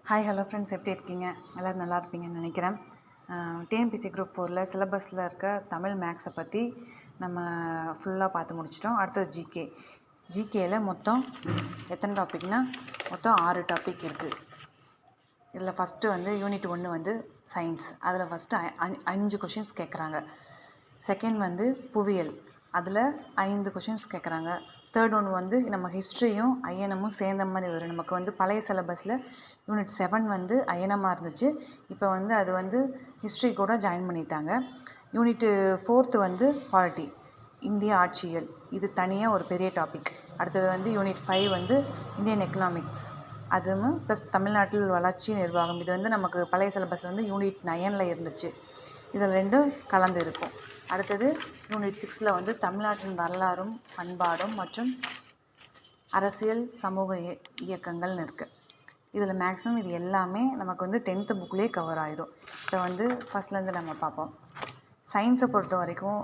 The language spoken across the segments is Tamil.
ஹாய் ஹலோ ஃப்ரெண்ட்ஸ், எப்படி இருக்கீங்க? எல்லோரும் நல்லா இருப்பீங்கன்னு நினைக்கிறேன். டிஎன்பிஎஸ்சி குரூப் 4ல் சிலபஸில் இருக்க தமிழ் மேக்ஸை பற்றி நம்ம ஃபுல்லாக பார்த்து முடிச்சிட்டோம். அடுத்தது ஜிகேயில் மொத்தம் எத்தனை டாபிக்னால் மொத்தம் 6 டாபிக் இருக்குது. இதில் ஃபஸ்ட்டு வந்து யூனிட் 1 வந்து சயின்ஸ். அதில் ஃபஸ்ட்டு 5 கொஷின்ஸ் கேட்குறாங்க. செகண்ட் வந்து புவியியல், அதில் 5 கொஷின்ஸ் கேட்குறாங்க. தேர்ட் ஒன் வந்து நம்ம ஹிஸ்ட்ரியும் ஐஎன்எம்மும் சேர்ந்த மாதிரி வரும். நமக்கு வந்து பழைய சிலபஸில் யூனிட் 7 வந்து ஐஎன்எம்மாக இருந்துச்சு. இப்போ வந்து அது வந்து ஹிஸ்ட்ரி கூட ஜாயின் பண்ணிட்டாங்க. யூனிட்டு 4 வந்து பாலிட்டி, இந்திய ஆட்சியல், இது தனியாக ஒரு பெரிய டாபிக். அடுத்தது வந்து யூனிட் 5 வந்து இந்தியன் எக்கனாமிக்ஸ், அதுவும் ப்ளஸ் தமிழ்நாட்டில் வளர்ச்சி நிர்வாகம். இது வந்து நமக்கு பழைய சிலபஸில் வந்து யூனிட் 9ல் இருந்துச்சு. இதில் ரெண்டும் கலந்து இருக்கும். அடுத்தது யூனிட் 6ல் வந்து தமிழ்நாட்டின் வரலாறும் பண்பாடும் மற்றும் அரசியல் சமூக இயக்கங்கள்னு இருக்குது. இதில் மேக்ஸிமம் இது எல்லாமே நமக்கு வந்து 10th புக்லேயே கவர் ஆகிடும். இப்போ வந்து ஃபஸ்ட்லேருந்து நம்ம பார்ப்போம். சயின்ஸை பொறுத்த வரைக்கும்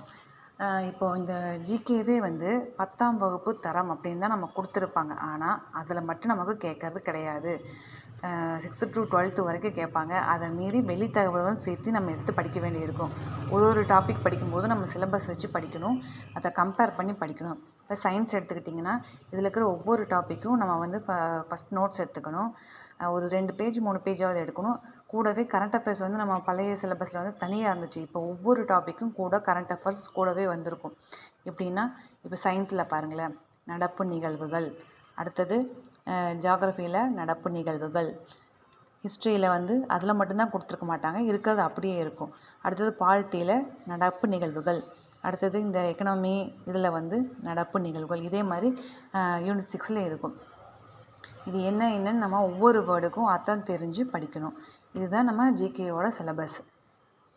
இப்போது இந்த ஜிகேவே வந்து 10ஆம் வகுப்பு தரம் அப்படின்னு தான் நம்ம கொடுத்துருப்பாங்க. ஆனால் அதில் மட்டும் நமக்கு கேட்கறது கிடையாது. 6th to 12th வரைக்கும் கேட்பாங்க. அதை மீறி வெளி தகவல்களும் சேர்த்து நம்ம எடுத்து படிக்க வேண்டியிருக்கும். ஒரு டாபிக் படிக்கும்போது நம்ம சிலபஸ் வச்சு படிக்கணும், அதை கம்பேர் பண்ணி படிக்கணும். இப்போ சயின்ஸ் எடுத்துக்கிட்டிங்கன்னா இதில் இருக்கிற ஒவ்வொரு டாப்பிக்கும் நம்ம வந்து ஃபஸ்ட் நோட்ஸ் எடுத்துக்கணும். ஒரு 2 பேஜ் 3 பேஜாவது எடுக்கணும். கூடவே கரண்ட் அஃபேர்ஸ் வந்து நம்ம பழைய சிலபஸில் வந்து தனியாக இருந்துச்சு. இப்போ ஒவ்வொரு டாப்பிக்கும் கூட கரண்ட் அஃபேர்ஸ் கூடவே வந்திருக்கும். எப்படின்னா இப்போ சயின்ஸில் பாருங்களேன், நடப்பு நிகழ்வுகள், அடுத்தது ஜியாகிரஃபியில் நடப்பு நிகழ்வுகள், ஹிஸ்ட்ரியில் வந்து அதில் மட்டும்தான் கொடுத்துருக்க மாட்டாங்க, இருக்கிறது அப்படியே இருக்கும். அடுத்தது பாலிட்டியில் நடப்பு நிகழ்வுகள், அடுத்தது இந்த எக்கனாமி இதில் வந்து நடப்பு நிகழ்வுகள். இதே மாதிரி யூனிட் 6ல் இருக்கும். இது என்னன்னு நம்ம ஒவ்வொரு வேர்டுக்கும் அர்த்தம் தெரிஞ்சு படிக்கணும். இதுதான் நம்ம ஜிகேயோட சிலபஸ்.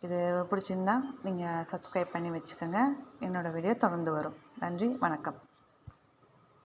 இது பிடிச்சிருந்தா நீங்கள் சப்ஸ்கிரைப் பண்ணி வச்சுக்கோங்க. என்னோடய வீடியோ தொடர்ந்து வரும். நன்றி, வணக்கம்.